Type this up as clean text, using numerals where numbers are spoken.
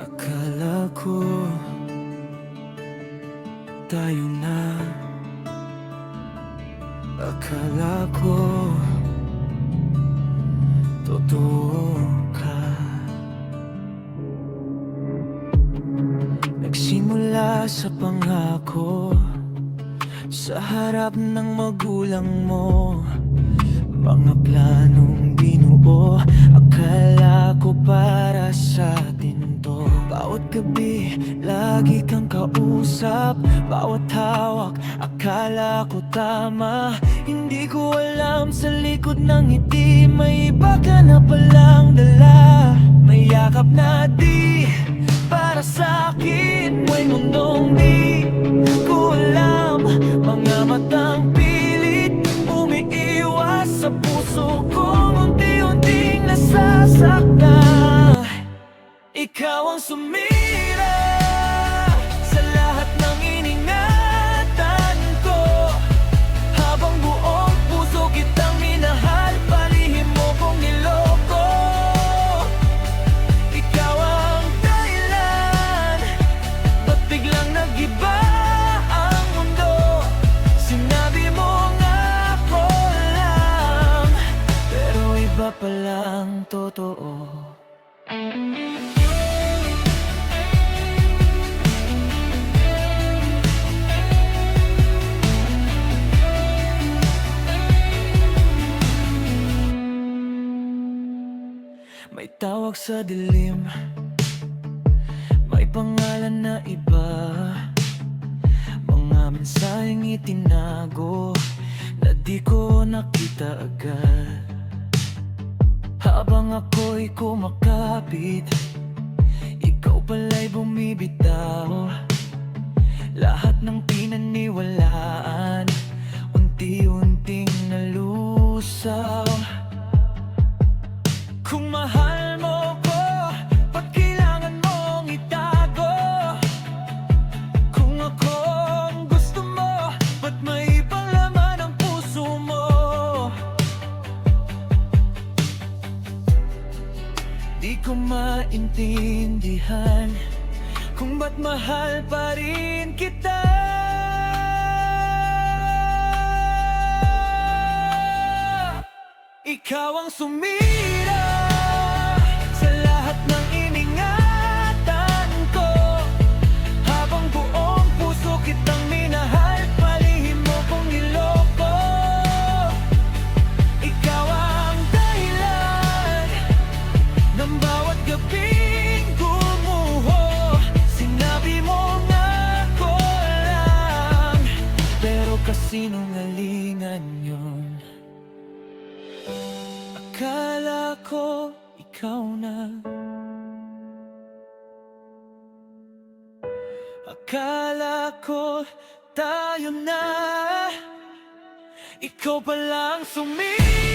Akala ko tayo na. Akala ko totoo ka. Nagsimula sa pangako sa harap ng magulang mo, mga planong binuo. Akala ko para sa atin to. Bawat gabi, lagi kang kausap. Bawat hawak, akala ko tama. Hindi ko alam sa likod ng ngiti may iba ka na palang dala. May yakap na di para sa'kin, may mundong di ko alam. Mga matang pilit umiiwas sa puso kong unti-unting nasasaktan. Ikaw ang sumira sa lahat ng iningatan ko. Habang buong puso kitang minahal, palihim mo kong niloko. Ikaw ang dahilan, ba't biglang nag-iba ang mundo? Sinabi mo nga ako lang, pero iba palang totoo. May tawag sa dilim, may pangalan na iba. Mga mensaheng itinago na di ko nakita agad. Habang ako'y kumakapit, ikaw pala'y bumibitaw. Lahat ng pinaniwalaan, unti-unting nalusaw. Kung mahal mo ko, ba't kailangan mong itago? Kung ako ang gusto mo, ba't may ibang laman ang puso mo? Di ko maintindihan kung ba't mahal pa rin kita. Ikaw ang sumira sa lahat ng iningatan ko. Habang buong puso kitang minahal, palihim mo kong niloko. Ikaw ang dahilan ng bawat gabing gumuho. Sinabi mo nga ako lang, pero kasinungalingan yun. Akala ko ikaw na. Akala ko tayo na. Ikaw palang sumira.